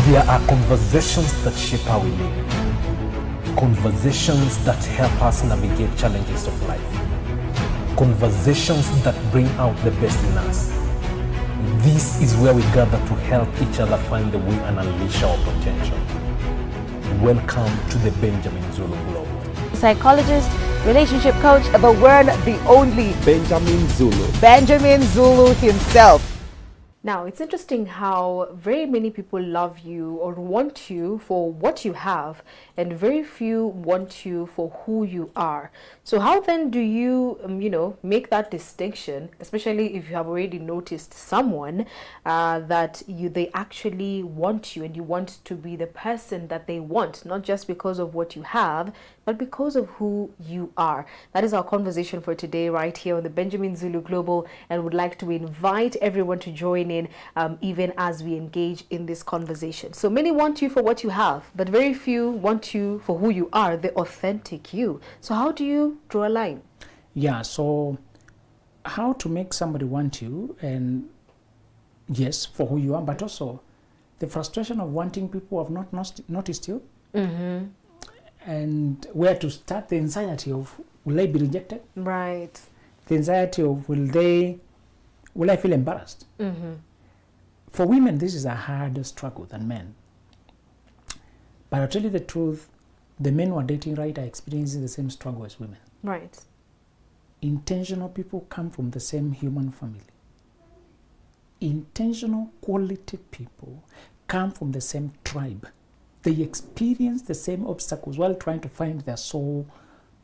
There are conversations that shape how we live. Conversations that help us navigate challenges of life. Conversations that bring out the best in us. This is where we gather to help each other find the way and unleash our potential. Welcome to the Benjamin Zulu Global. Psychologist, relationship coach, the one, the only Benjamin Zulu himself. Now, it's interesting how very many people love you or want you for what you have, and very few want you for who you are. So how then do you, make that distinction, especially if you have already noticed someone that they actually want you and you want to be the person that they want, not just because of what you have, but because of who you are. That is our conversation for today right here on the Benjamin Zulu Global, and would like to invite everyone to join in even as we engage in this conversation. So many want you for what you have, but very few want you for who you are, the authentic you. So how do you draw a line? Yeah, so how to make somebody want you, and yes, for who you are, but also the frustration of wanting people who have not noticed you. Mm-hmm. And where to start, the anxiety of will I be rejected? Right. The anxiety of will I feel embarrassed? Mm-hmm. For women, this is a harder struggle than men. But I'll tell you the truth, the men who are dating right are experiencing the same struggle as women. Right. Intentional people come from the same human family. Intentional quality people come from the same tribe. They experience the same obstacles while trying to find their soul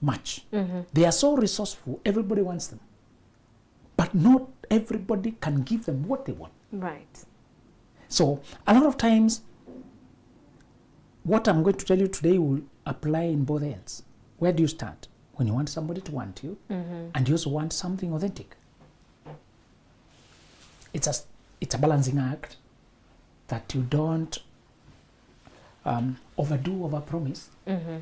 match. Mm-hmm. They are so resourceful, everybody wants them. But not everybody can give them what they want. Right. So a lot of times, what I'm going to tell you today will apply in both ends. Where do you start? When you want somebody to want you, mm-hmm. and you also want something authentic. It's a balancing act that you don't overpromise, mm-hmm.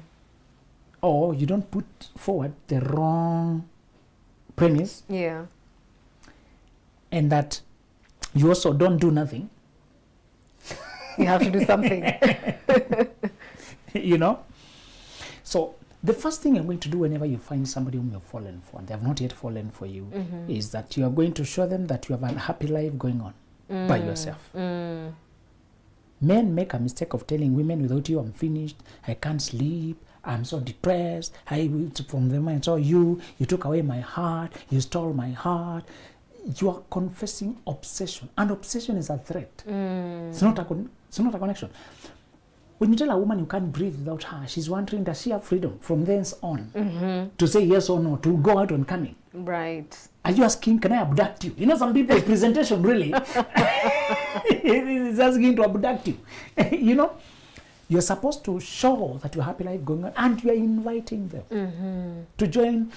or you don't put forward the wrong premise. Yeah. And that you also don't do nothing. You have to do something. So the first thing you're going to do whenever you find somebody whom you've fallen for, and they have not yet fallen for you, mm-hmm. is that you are going to show them that you have a happy life going on by yourself. Mm. Men make a mistake of telling women, without you, I'm finished, I can't sleep, I'm so depressed, from the moment I saw you, you took away my heart, you stole my heart. You are confessing obsession, and obsession is a threat. It's not a connection. When you tell a woman you can't breathe without her, she's wondering, does she have freedom from thence on, mm-hmm. to say yes or no, to go out on coming? Right. Are you asking, can I abduct you? Some people's presentation really is asking to abduct you. You're supposed to show that you have happy life going on, and you're inviting them, mm-hmm. to join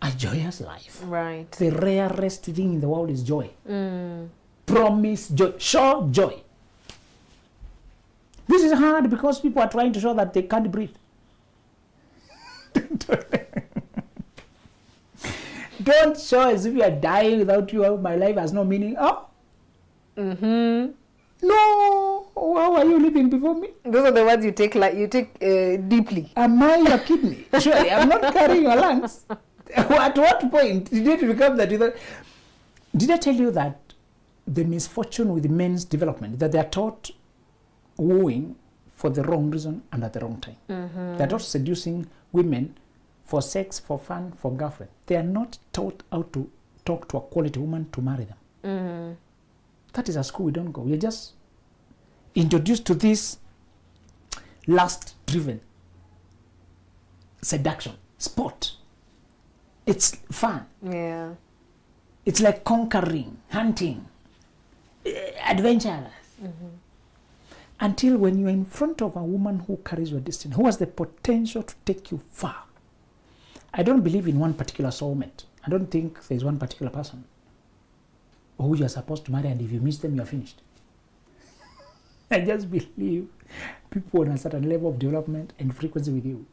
a joyous life. Right. The rarest thing in the world is joy. Promise joy. Show joy. This is hard because people are trying to show that they can't breathe. Don't show as if you are dying without you. My life has no meaning. Oh. Mm-hmm. No. How are you living before me? Those are the ones you take deeply. Am I your kidney? Surely I'm not carrying your lungs. At what point did it become that? Did I tell you that the misfortune with men's development, that they are taught wooing for the wrong reason and at the wrong time? Mm-hmm. They are taught seducing women for sex, for fun, for girlfriend. They are not taught how to talk to a quality woman to marry them. Mm-hmm. That is a school we don't go. We are just introduced to this lust-driven seduction, sport. It's fun. Yeah. It's like conquering, hunting, adventurous. Mm-hmm. Until when you're in front of a woman who carries your destiny, who has the potential to take you far. I don't believe in one particular soulmate. I don't think there's one particular person who you're supposed to marry, and if you miss them, you're finished. I just believe people on a certain level of development and frequency with you,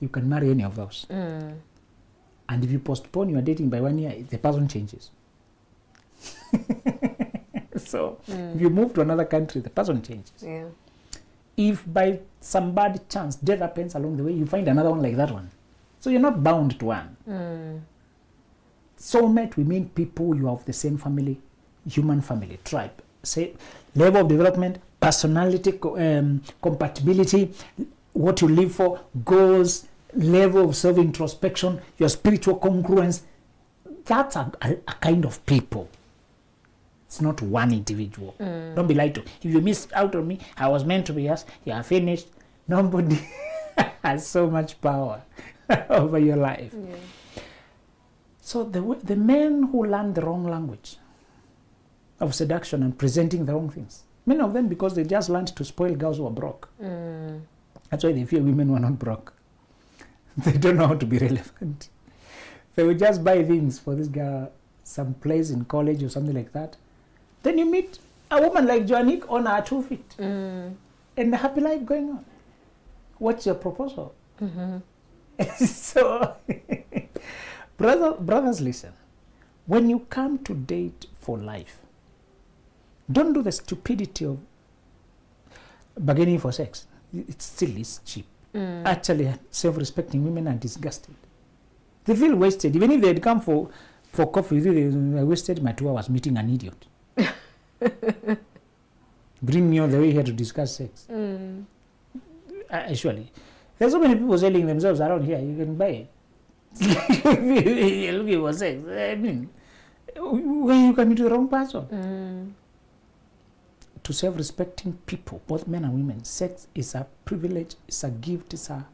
you can marry any of those. And if you postpone your dating by 1 year, the person changes. So if you move to another country, the person changes. Yeah. If by some bad chance death happens along the way, you find another one like that one. So you're not bound to one. Soulmate, we mean people you are of the same family, human family, tribe. Say level of development, personality, compatibility, what you live for, goals, level of self-introspection, your spiritual congruence. That's a kind of people. It's not one individual. Don't be lied to. If you miss out on me, I was meant to be yours, you are finished. Nobody has so much power over your life. Yeah. So the men who learn the wrong language of seduction and presenting the wrong things, many of them because they just learned to spoil girls who are broke. That's why they fear women who are not broke. They don't know how to be relevant. They will just buy things for this girl, some place in college or something like that. Then you meet a woman like Joannick on her 2 feet. And a happy life going on. What's your proposal? So, brothers, listen. When you come to date for life, don't do the stupidity of bargaining for sex. It still is cheap. Actually, self-respecting women are disgusted. They feel wasted. Even if they had come for coffee, I wasted my 2 hours meeting an idiot. Bring me all the way here to discuss sex. Actually, there's so many people selling themselves around here. You can buy it. You're looking for sex. I mean, when you come into the wrong person. To self-respecting people, both men and women, sex is a privilege, it's a gift, it's a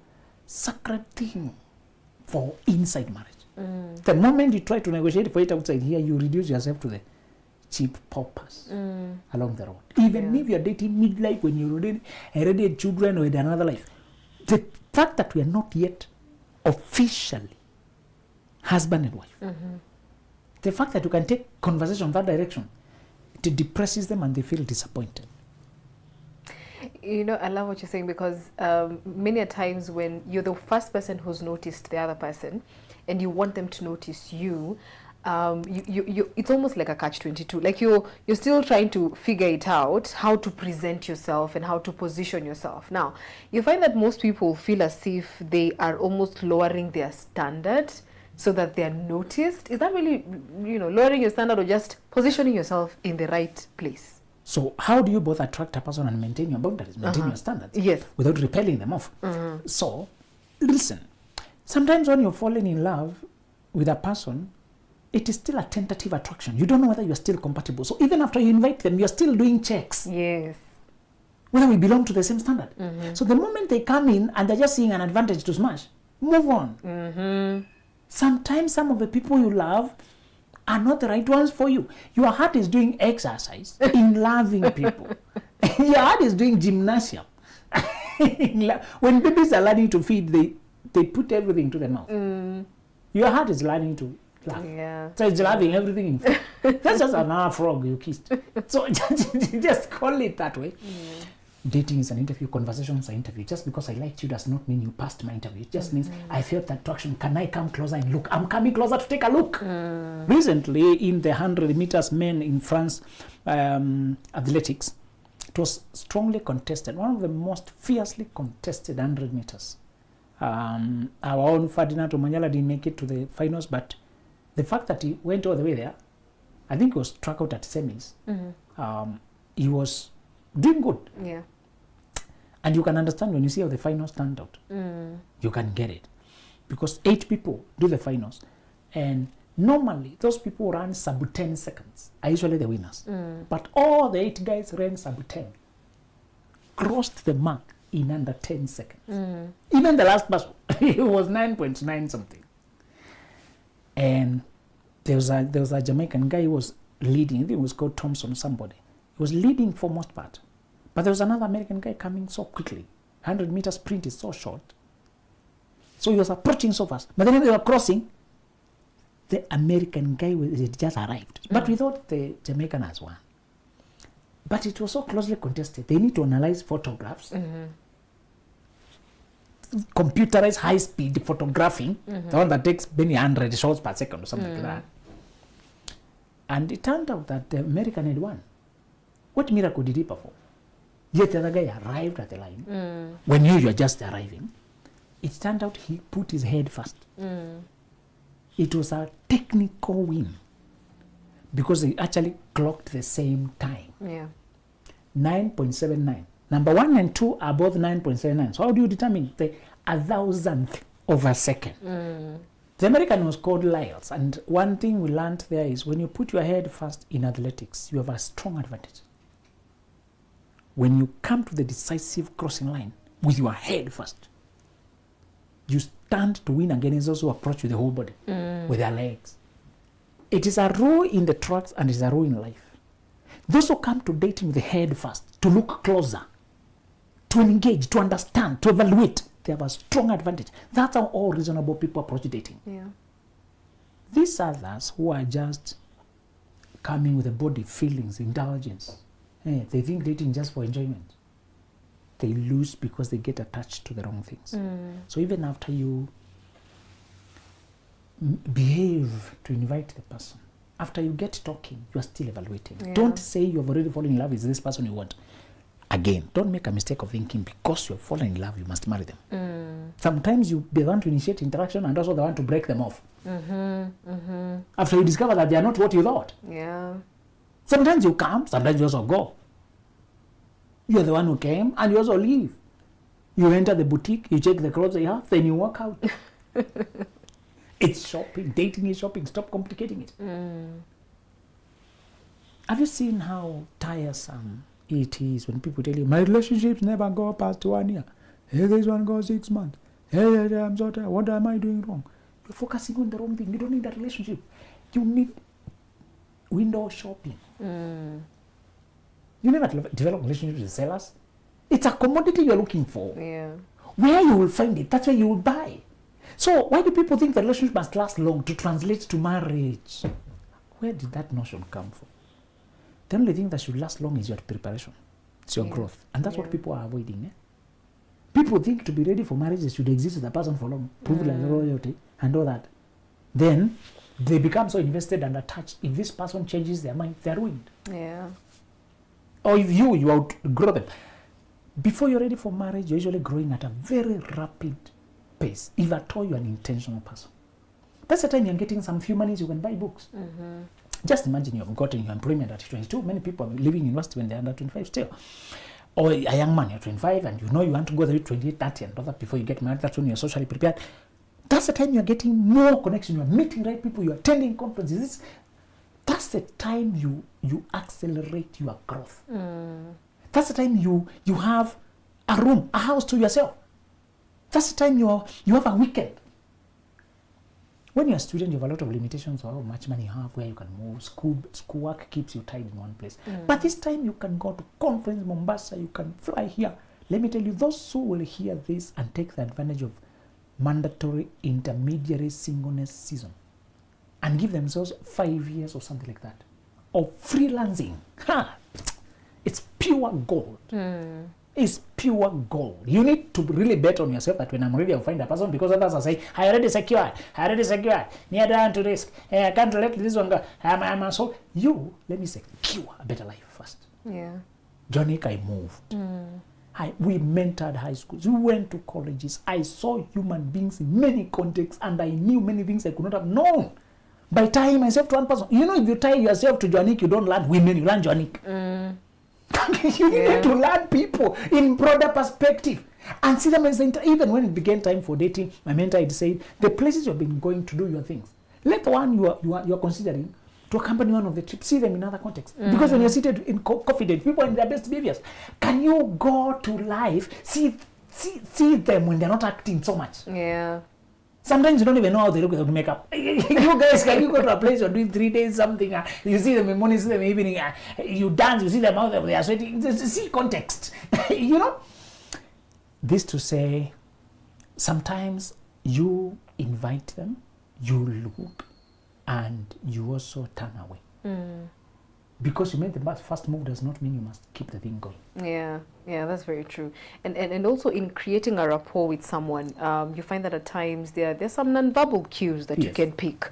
sacred thing for inside marriage. The moment you try to negotiate for it outside here, you reduce yourself to the cheap paupers along the road. Even if you're dating midlife, when you're already had children or in another life, the fact that we are not yet officially husband and wife, the fact that you can take conversation that direction, it depresses them and they feel disappointed. You know, I love what you're saying because many a times when you're the first person who's noticed the other person and you want them to notice you, it's almost like a catch-22. Like you're still trying to figure it out, how to present yourself and how to position yourself. Now, you find that most people feel as if they are almost lowering their standard so that they are noticed. Is that really, lowering your standard or just positioning yourself in the right place? So how do you both attract a person and maintain your boundaries, maintain your standards? Yes. Without repelling them off. So, listen, sometimes when you're falling in love with a person, it is still a tentative attraction. You don't know whether you're still compatible. So even after you invite them, you're still doing checks. Yes. Whether we belong to the same standard. So the moment they come in and they're just seeing an advantage to smash, move on. Sometimes some of the people you love are not the right ones for you. Your heart is doing exercise in loving people. Your heart is doing gymnasium. When babies are learning to feed, they put everything to their mouth. Your heart is learning to laugh. Yeah. So it's loving everything in food. That's just another frog you kissed. So just call it that way. Dating is an interview, conversation is an interview. Just because I liked you does not mean you passed my interview. It just means I felt that attraction. Can I come closer and look? I'm coming closer to take a look. Recently, in the 100 meters men in France athletics, it was strongly contested. One of the most fiercely contested 100 meters. Our own Ferdinand Omanyala didn't make it to the finals, but the fact that he went all the way there, I think he was struck out at semis. He was doing good. Yeah. And you can understand when you see how the finals turned out. You can get it. Because 8 people do the finals. And normally, those people run sub 10 seconds. Are usually the winners. But all the 8 guys ran sub 10. Crossed the mark in under 10 seconds. Even the last person, it was 9.9 something. And there was a Jamaican guy who was leading. I think it was called Thompson somebody. He was leading for most part. But there was another American guy coming so quickly. 100 meter sprint is so short. So he was approaching so fast. But then when they were crossing, the American guy had just arrived. But we thought the Jamaican has won. But it was so closely contested. They need to analyze photographs. Computerized high-speed photographing. The one that takes many 100 shots per second or something like that. And it turned out that the American had won. What miracle did he perform? Yet the other guy arrived at the line. When you are just arriving, it turned out he put his head first. It was a technical win because they actually clocked the same time. Yeah. 9.79. Number 1 and 2 are both 9.79. So how do you determine the 1,000th of a second? The American was called Lyles, and one thing we learned there is when you put your head first in athletics, you have a strong advantage. When you come to the decisive crossing line with your head first, you stand to win against those who approach with the whole body, with their legs. It is a rule in the tracks and it is a rule in life. Those who come to dating with the head first, to look closer, to engage, to understand, to evaluate, they have a strong advantage. That's how all reasonable people approach dating. Yeah. These others who are just coming with the body, feelings, indulgence, they think dating just for enjoyment. They lose because they get attached to the wrong things. So even after you behave to invite the person, after you get talking, you are still evaluating. Yeah. Don't say you have already fallen in love with this person you want. Again, don't make a mistake of thinking because you have fallen in love, you must marry them. Sometimes they want to initiate interaction and also they want to break them off. After you discover that they are not what you thought. Yeah. Sometimes you come, sometimes you also go. You're the one who came and you also leave. You enter the boutique, you check the clothes they have, then you walk out. It's shopping. Dating is shopping. Stop complicating it. Have you seen how tiresome it is when people tell you, my relationships never go past 1 year. Hey, this one goes 6 months. Hey, I'm so tired. What am I doing wrong? You're focusing on the wrong thing. You don't need a relationship. You need window shopping. You never develop relationships with sellers. It's a commodity you're looking for. Yeah. Where you will find it, that's where you will buy. So why do people think the relationship must last long to translate to marriage? Where did that notion come from? The only thing that should last long is your preparation. It's your growth. And that's what people are avoiding. People think to be ready for marriage, they should exist with a person for long, prove like loyalty and all that. Then they become so invested and attached. If this person changes their mind, they're ruined. Yeah. Or if you outgrow them. Before you're ready for marriage, you're usually growing at a very rapid pace. If at all you're an intentional person. That's the time you're getting some few monies you can buy books. Just imagine you have gotten your employment at 22. Many people are leaving university when they're under 25 still. Or a young man, you're 25 and you know you want to go there 28, 30 and all that before you get married. That's when you're socially prepared. That's the time you're getting more connection. You're meeting right people. You're attending conferences. That's the time you accelerate your growth. That's the time you have a room, a house to yourself. That's the time you have a weekend. When you're a student, you have a lot of limitations on how much money you have, where you can move. Schoolwork keeps you tied in one place. But this time you can go to conference, Mombasa, you can fly here. Let me tell you, those who will hear this and take the advantage of mandatory intermediary singleness season and give themselves 5 years or something like that of freelancing, it's pure gold. Is pure gold. You need to really bet on yourself that when I'm ready, I'll find a person, because others are saying, I already secured, near down to risk, I can't let this one go. I'm so you let me secure a better life first. Yeah. Johnny, I moved. We mentored high schools. We went to colleges. I saw human beings in many contexts, and I knew many things I could not have known by tying myself to one person. You know, if you tie yourself to Johnny, you don't learn women, you learn Johnny. You need to learn people in broader perspective and see them as even when it began time for dating. My mentor had said, the places you've been going to do your things, let the one you are considering to accompany one of the trips, see them in other contexts. Because when you're seated in coffee date, people are in their best behaviors. Can you go to life, see them when they're not acting so much? Yeah. Sometimes you don't even know how they look without makeup. You guys, can you go to a place, you're doing 3 days something, you see them in the morning, see them in the evening, you dance, you see them out there, they are sweating. See context. You know? This to say, sometimes you invite them, you look, and you also turn away. because you made the first move does not mean you must keep the thing going. Yeah, that's very true. And also in creating a rapport with someone, you find that at times there's some non-verbal cues that you can pick.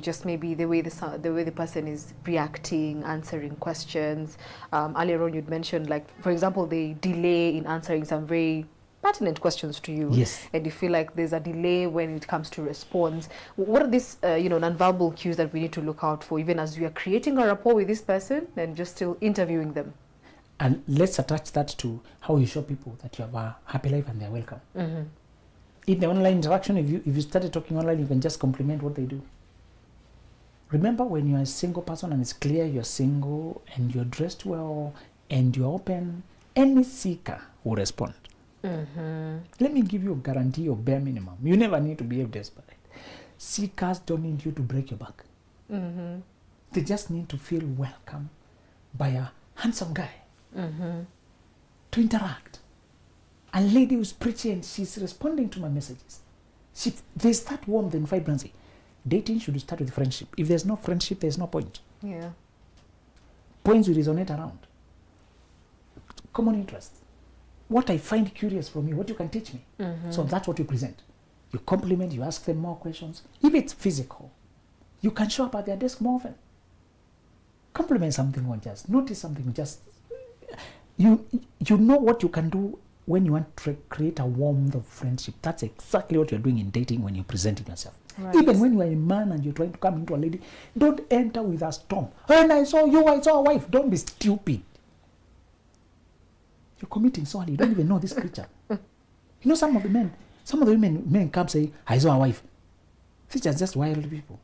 Just maybe the way the person is reacting, answering questions. Earlier on, you'd mentioned, like, for example, they delay in answering some very pertinent questions to you, and you feel like there's a delay when it comes to response. What are these non-verbal cues that we need to look out for, even as we are creating a rapport with this person and just still interviewing them? And let's attach that to how you show people that you have a happy life and they're welcome. In the online interaction, if you started talking online, you can just compliment what they do. Remember, when you're a single person and it's clear you're single and you're dressed well and you're open, any seeker will respond. Let me give you a guarantee of bare minimum. You never need to behave desperate. Seekers don't need you to break your back. They just need to feel welcome by a handsome guy to interact. A lady who's pretty and she's responding to my messages. There's that warmth and vibrancy. Dating should start with friendship. If there's no friendship, there's no point. Points will resonate around. Common interests. What I find curious from you, what you can teach me. So that's what you present. You compliment, you ask them more questions. If it's physical, you can show up at their desk more often. Compliment something or just notice something. Just you know what you can do when you want to create a warmth of friendship. That's exactly what you're doing in dating when you're presenting yourself. Even when you are a man and you're trying to come into a lady, don't enter with a storm. And I saw you, I saw a wife. Don't be stupid. You're committing so early. You don't even know this creature. Some of the men come say, I saw a wife. These are just wild people.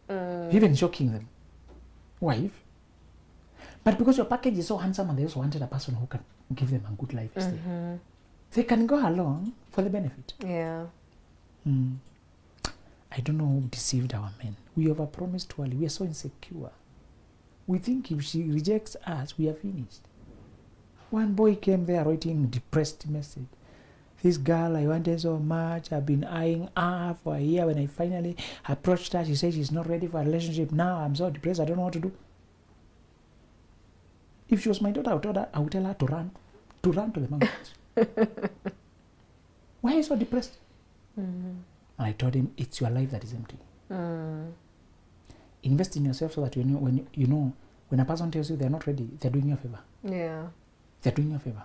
Even shocking them. Wife. But because your package is so handsome and they also wanted a person who can give them a good life, they can go along for the benefit. I don't know who deceived our men. We overpromised too early. We are so insecure. We think if she rejects us, we are finished. One boy came there writing depressed message. This girl I wanted so much, I've been eyeing her for a year. When I finally approached her, she said she's not ready for a relationship. Now I'm so depressed, I don't know what to do. If she was my daughter, I would tell her to run to the mountains. Why are you so depressed? And I told him, it's your life that is empty. Invest in yourself so that when a person tells you they're not ready, they're doing you a favor. They're doing you a favor.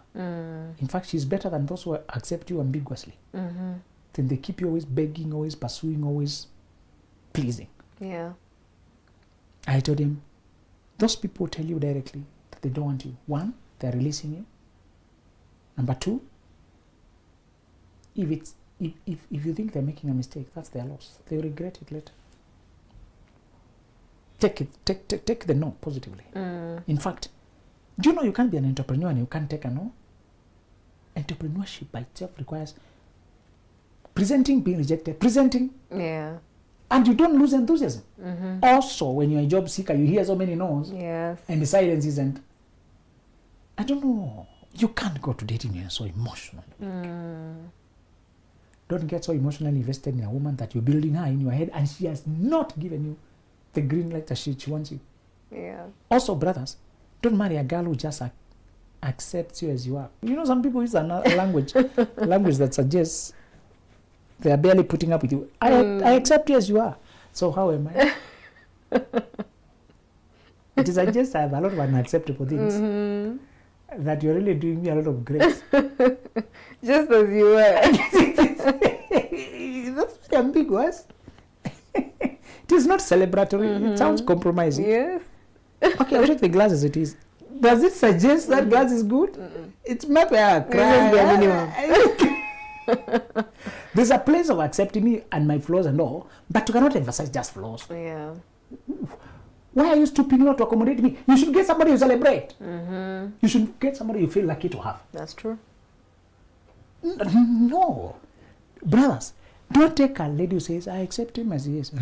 In fact, she's better than those who accept you ambiguously. Then they keep you always begging, always pursuing, always pleasing. I told him, those people tell you directly that they don't want you. One, they're releasing you. Number two, if you think they're making a mistake, that's their loss. They'll regret it later. Take the no positively. In fact, do you know you can't be an entrepreneur and you can't take a no? Entrepreneurship by itself requires presenting, being rejected, presenting. And you don't lose enthusiasm. Also, when you're a job seeker, you hear so many no's. And the silence isn't. I don't know. You can't go to dating when you're so emotional. Don't get so emotionally invested in a woman that you're building her in your head and she has not given you the green light that she wants you. Also, brothers, don't marry a girl who just accepts you as you are. Some people use another language that suggests they are barely putting up with you. I accept you as you are. So how am I? It suggests I have a lot of unacceptable things. That you're really doing me a lot of grace. Just as you were. That's very ambiguous. It is not celebratory. It sounds compromising. Okay, I'll take the glass as it is. Does it suggest that glass is good? It's not where I cry. There's a place of accepting me and my flaws and all, but you cannot emphasize just flaws. Why are you stooping low to accommodate me? You should get somebody you celebrate. You should get somebody you feel lucky to have. That's true. No. Brothers, don't take a lady who says, I accept him as he is.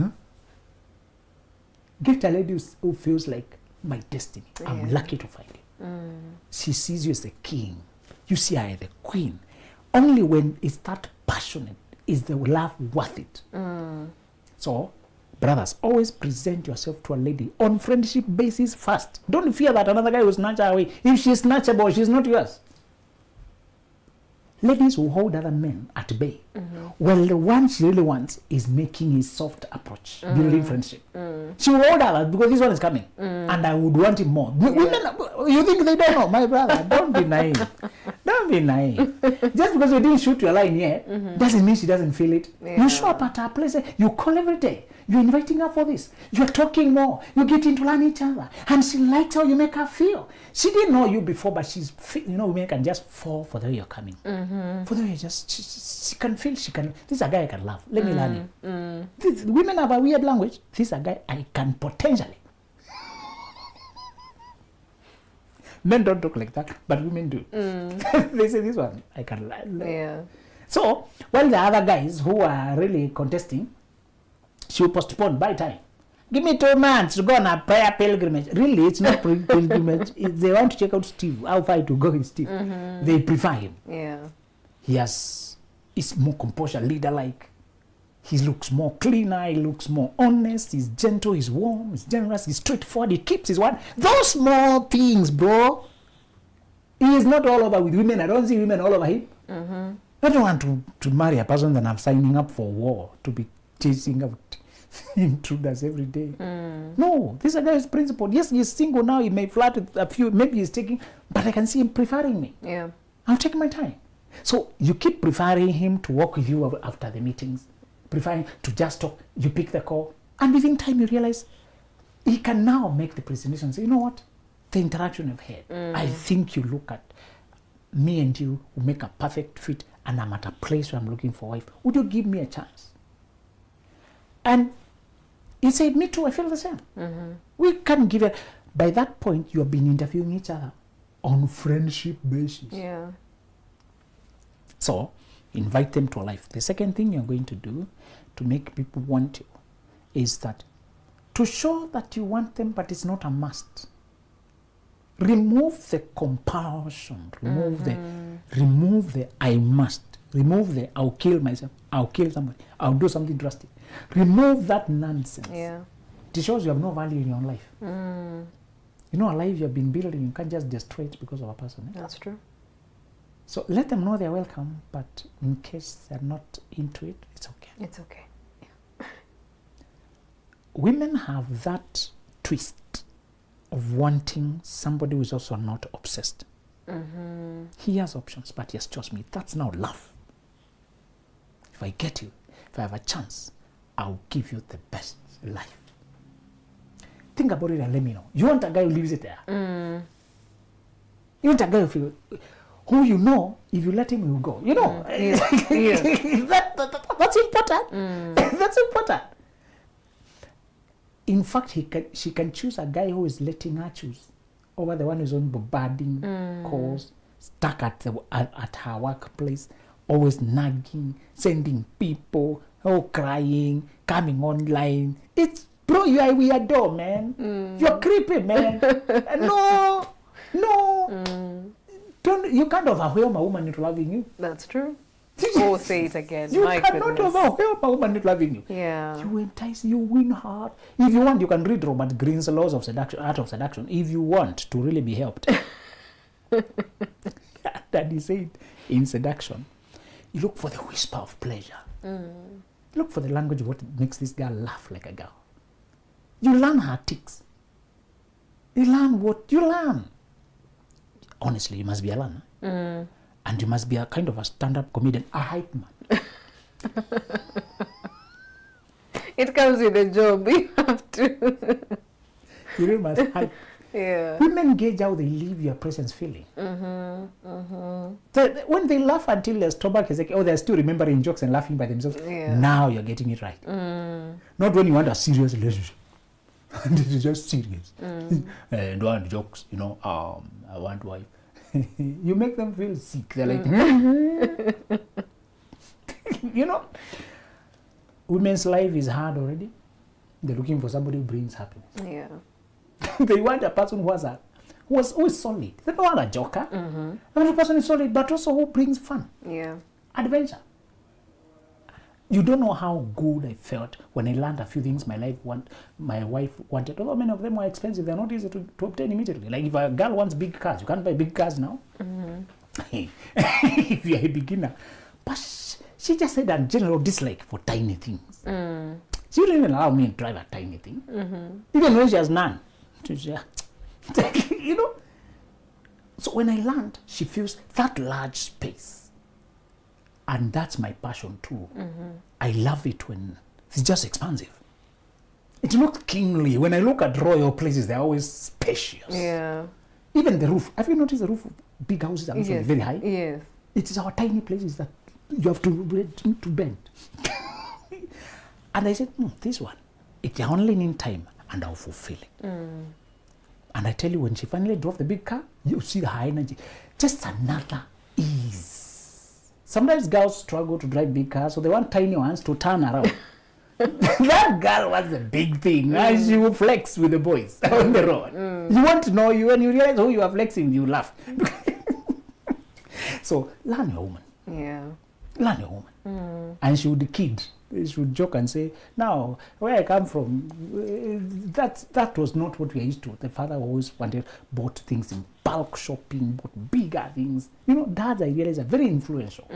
Get a lady who feels like my destiny. I'm lucky to find you. She sees you as the king. You see her as the queen. Only when it's that passionate is the love worth it. So, Brothers, always present yourself to a lady on friendship basis first. Don't fear that another guy will snatch her away. If she's snatchable, she's not yours. Ladies will hold other men at bay. Well, the one she really wants is making a soft approach, building friendship. She will hold others because this one is coming, and I would want him more. Women, you think they don't know? My brother, don't be naive. Don't be naive. Just because you didn't shoot your line yet, doesn't mean she doesn't feel it. You show up at her place, you call every day. You're inviting her for this. You're talking more. You're getting to learn each other. And she likes how you make her feel. She didn't know you before, but she's, women can just fall for the way you're coming. For the way you just, she can feel, this is a guy I can love. Let me learn him. Women have a weird language. This is a guy I can potentially. Men don't talk like that, but women do. They say this one, I can learn. Yeah. So, while the other guys who are really contesting, she will postpone by time. Give me 2 months to go on a prayer pilgrimage. Really, it's not pilgrimage. They want to check out Steve. How far to go with Steve. They prefer him. Yeah. He's more composure, leader-like. He looks more cleaner. He looks more honest. He's gentle. He's warm. He's generous. He's straightforward. He keeps his word. Those small things, bro. He is not all over with women. I don't see women all over him. I don't want to marry a person that I'm signing up for war to be chasing out intruders every day. No, this is a guy who's principled. Yes, he's single now. He may flirt with a few. Maybe he's taking, but I can see him preferring me. Yeah. I'll take my time. So you keep preferring him to walk with you after the meetings, preferring to just talk. You pick the call, and within time you realize he can now make the presentation. Say, you know what? The interaction I've had. I think you look at me and you will make a perfect fit, and I'm at a place where I'm looking for a wife. Would you give me a chance? And he said, me too, I feel the same. We can't give it. By that point, you have been interviewing each other on friendship basis. Yeah. So, invite them to a life. The second thing you're going to do to make people want you is that to show that you want them, but it's not a must. Remove the compulsion. Remove the I must. Remove the I'll kill myself. I'll kill somebody. I'll do something drastic. Remove that nonsense. Yeah. It shows you have no value in your own life. You know, a life you've been building, you can't just destroy it because of a person. That's true. So let them know they're welcome, but in case they're not into it, it's okay. It's okay. Women have that twist of wanting somebody who's also not obsessed. He has options, but he has chosen me. That's now love. If I get you, if I have a chance, I'll give you the best life. Think about it and let me know. You want a guy who leaves it there? You want a guy who you know, if you let him, he will go. You know, that's important. That's important. In fact, she can choose a guy who is letting her choose over the one who's on bombarding calls, stuck at her workplace, always nagging, sending people, crying, coming online. It's, bro, you are a weirdo, man. You're creepy, man. No. You can't overwhelm a woman into loving you. That's true. Oh, say it again. You My cannot goodness. overwhelm a woman into loving you. Yeah. You entice, you win her. If you want, you can read Robert Greene's Laws of Seduction, Art of Seduction, if you want to really be helped. That he said in seduction, you look for the whisper of pleasure. Look for the language of what makes this girl laugh like a girl. You learn her tics. You learn what you learn. Honestly, you must be a learner. And you must be a kind of a stand-up comedian, a hype man. It comes with a job. You have to. You really must hype. Yeah. Women gauge how they leave your presence feeling. So when they laugh until their stomach is like, oh, they're still remembering jokes and laughing by themselves. Yeah. Now you're getting it right. Not when you want a serious relationship. And it is just serious. And want jokes, I want wife. You make them feel sick. They're like, women's life is hard already. They're looking for somebody who brings happiness. Yeah. They want a person who is solid. They don't want a joker. They want a person who is solid, but also who brings fun, Yeah. adventure. You don't know how good I felt when I learned a few things my wife wanted. Although many of them were expensive, they're not easy to obtain immediately. Like if a girl wants big cars, you can't buy big cars now. If you're a beginner. But she just had a general dislike for tiny things. She wouldn't even allow me to drive a tiny thing. Even when she has none. You know? So when I land, she feels that large space. And that's my passion too. I love it when it's just expansive. It's not kingly. When I look at royal places, they're always spacious. Yeah. Even the roof. Have you noticed the roof of big houses are usually very high? Yes. It is our tiny places that you have to bend. And I said, this one, it's only in time and I'll fulfill it. And I tell you, when she finally drove the big car, you see the high energy. Just another ease. Sometimes girls struggle to drive big cars, so they want tiny ones to turn around. That girl was a big thing. And she will flex with the boys on the road. You want to know, when you realize who you are flexing, you laugh. So learn your woman. Yeah. Learn your woman. And she would kid. She would joke and say, now, where I come from, that was not what we are used to. The father always bought things in bulk shopping, bought bigger things. You know, dads, I realize, are very influential.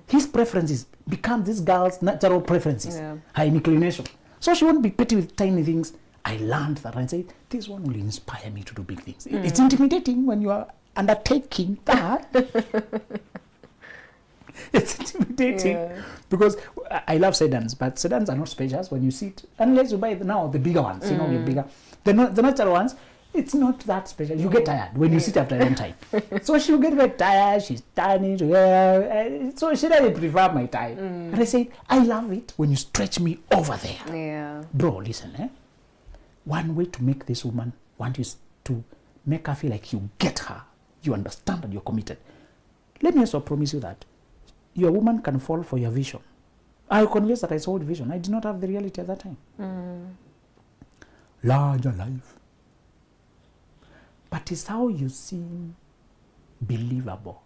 His preferences become this girl's natural preferences, her inclination. So she won't be petty with tiny things. I learned that and said, this one will inspire me to do big things. It's intimidating when you are undertaking that. It's intimidating because I love sedans, but sedans are not spacious when you sit, unless you buy the bigger ones, you know, the bigger. The natural ones, it's not that special. You get tired when you sit after a long time. So she'll get very tired, she's turning, so she doesn't prefer my time. And I say, I love it when you stretch me over there. Yeah. Bro, listen, one way to make this woman want you to make her feel like you get her, you understand that you're committed. Let me also promise you that your woman can fall for your vision. I confess that I sold vision. I did not have the reality at that time. Larger life. But it's how you seem believable.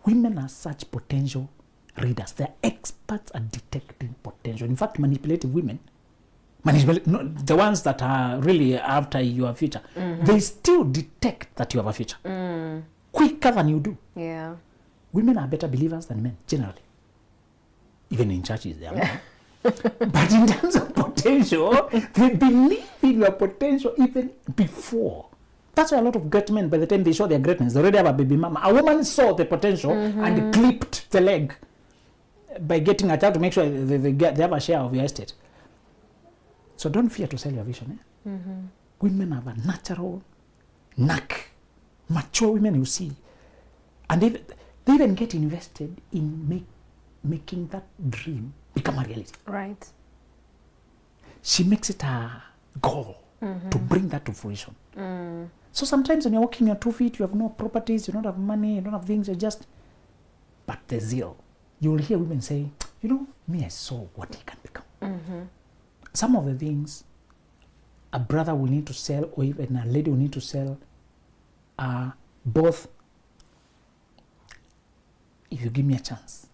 Women are such potential readers. They're experts at detecting potential. In fact, manipulative women, the ones that are really after your future, they still detect that you have a future quicker than you do. Yeah. Women are better believers than men, generally. Even in churches, they are more. But in terms of potential, they believe in your potential even before. That's why a lot of great men, by the time they show their greatness, they already have a baby mama. A woman saw the potential and clipped the leg by getting a child to make sure they have a share of your estate. So don't fear to sell your vision. Women have a natural knack. Mature women, you see. And they even get invested in making that dream become a reality. Right. She makes it a goal to bring that to fruition. So sometimes when you're walking your 2 feet, you have no properties, you don't have money, you don't have things, but the zeal. You will hear women say, you know, me, I saw what he can become. Some of the things a brother will need to sell, or even a lady will need to sell, are both, if you give me a chance,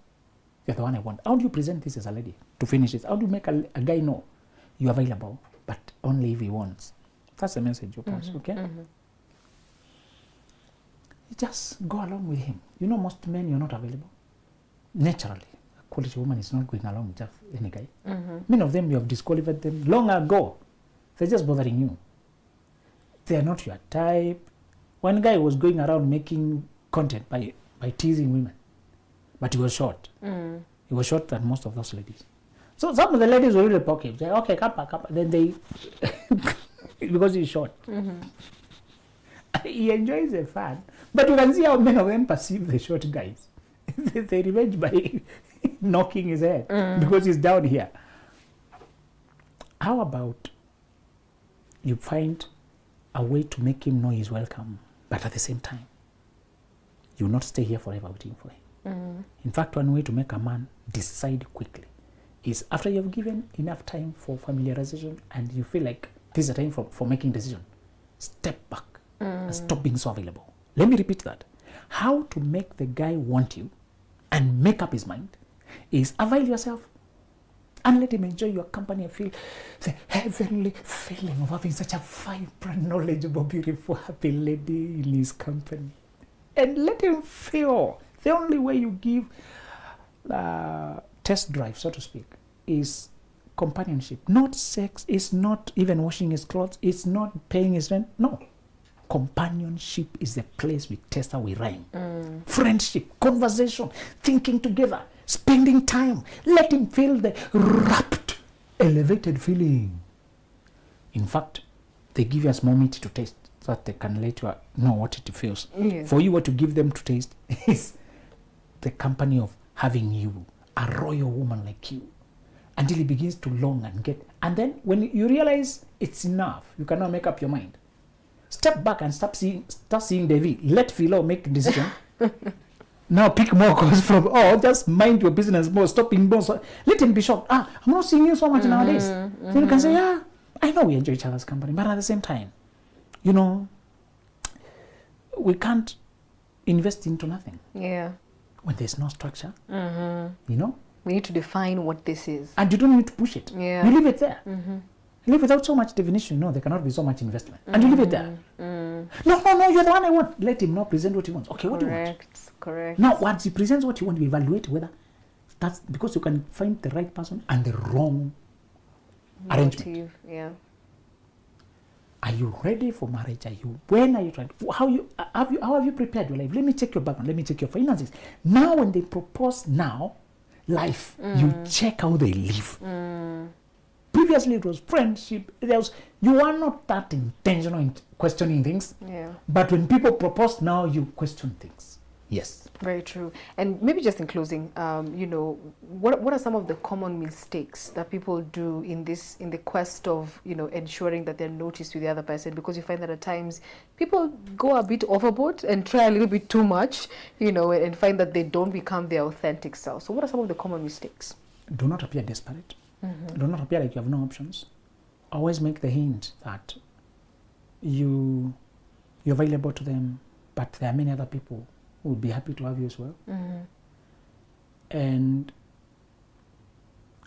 you're the one I want. How do you present this as a lady to finish it? How do you make a guy know you're available, but only if he wants? That's the message you pass, okay? You just go along with him. You know, most men, you're not available. Naturally, a quality woman is not going along with just any guy. Many of them, you have disqualified them long ago. They're just bothering you. They're not your type. One guy was going around making content by teasing women, but he was short. He was short than most of those ladies. So some of the ladies were really pocket. Say, okay, come back. Then they, because he's short. He enjoys the fun. But you can see how many of them perceive the short guys. They revenge by knocking his head because he's down here. How about you find a way to make him know he's welcome, but at the same time, you will not stay here forever waiting for him. In fact, one way to make a man decide quickly is after you've given enough time for familiarization and you feel like this is a time for making decision, step back and stop being so available. Let me repeat that. How to make the guy want you and make up his mind is avail yourself and let him enjoy your company and feel the heavenly feeling of having such a vibrant, knowledgeable, beautiful, happy lady in his company. And let him feel the only way you give test drive, so to speak, is companionship. Not sex, it's not even washing his clothes, it's not paying his rent. No. Companionship is the place we test how we rhyme. Friendship, conversation, thinking together, spending time. Let him feel the rapt, elevated feeling. In fact, they give you a small meat to taste so that they can let you know what it feels. Yes. For you, what to give them to taste is the company of having you, a royal woman like you, until he begins to long and get. And then when you realize it's enough, you cannot make up your mind. Step back and start seeing Devi. Let Philo make a decision. Now pick more calls from, just mind your business more, stop being more. Let him be shocked. I'm not seeing you so much nowadays. Then you can say, yeah, I know we enjoy each other's company, but at the same time, we can't invest into nothing. Yeah. When there's no structure, We need to define what this is. And you don't need to push it. Yeah. You leave it there. You live without so much definition. No, there cannot be so much investment. And you leave it there. No, you're the one I want. Let him now present what he wants. Okay, what do you want? Correct. Now, once he presents what you want, you evaluate whether that's because you can find the right person and the wrong arrangement. Yeah. Are you ready for marriage? When are you trying? How have you prepared your life? Let me check your background. Let me check your finances. Now, when they propose life, you check how they live. Previously, it was friendship. You are not that intentional in questioning things. Yeah. But when people propose now, you question things. Yes. Very true. And maybe just in closing, what are some of the common mistakes that people do in the quest of, ensuring that they're noticed with the other person? Because you find that at times people go a bit overboard and try a little bit too much, and find that they don't become their authentic self. So what are some of the common mistakes? Do not appear desperate. Do not appear like you have no options. Always make the hint that you're available to them, but there are many other people who would be happy to have you as well. And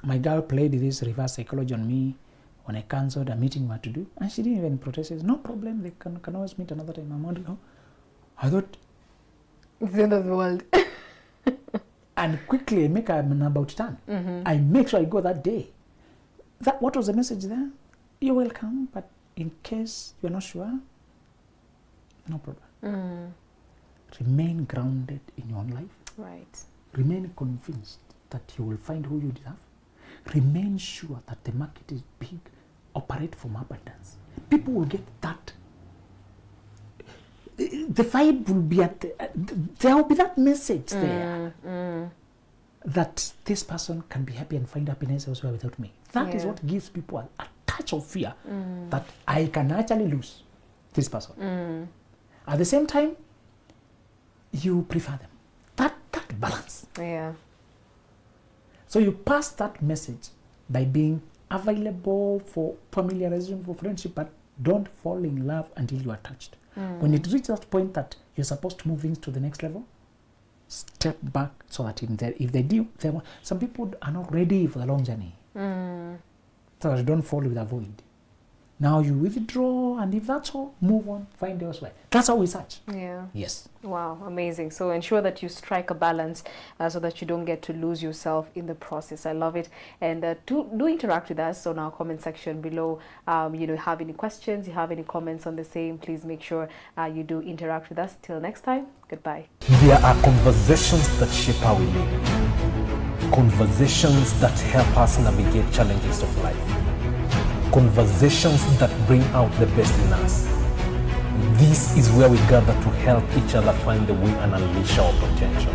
my girl played this reverse psychology on me when I cancelled a meeting we had to do, and she didn't even protest. She says, no problem, they can always meet another time. I'm wondering, I thought it's the end of the world. And quickly I make an about turn. I make sure I go that day. What was the message there? You're welcome, but in case you're not sure, no problem. Remain grounded in your own life. Right. Remain convinced that you will find who you deserve. Remain sure that the market is big. Operate from abundance. People will get that. The vibe will be there will be that message there that this person can be happy and find happiness elsewhere without me. That is what gives people a touch of fear that I can actually lose this person. At the same time, you prefer them. That balance. Yeah. So you pass that message by being available for familiarization, for friendship, but don't fall in love until you are touched. When it reaches that point that you're supposed to move things to the next level, step back so that if they do, some people are not ready for the long journey. So that you don't fall with a void. Now you withdraw, and if that's all, move on, find elsewhere. That's how we search. Yeah. Yes. Wow, amazing. So ensure that you strike a balance so that you don't get to lose yourself in the process. I love it. And do interact with us on our comment section below. Have any questions, you have any comments on the same, please make sure you do interact with us. Till next time, goodbye. There are conversations that shape how we live. Conversations that help us navigate challenges of life. Conversations that bring out the best in us. This is where we gather to help each other find the way and unleash our potential.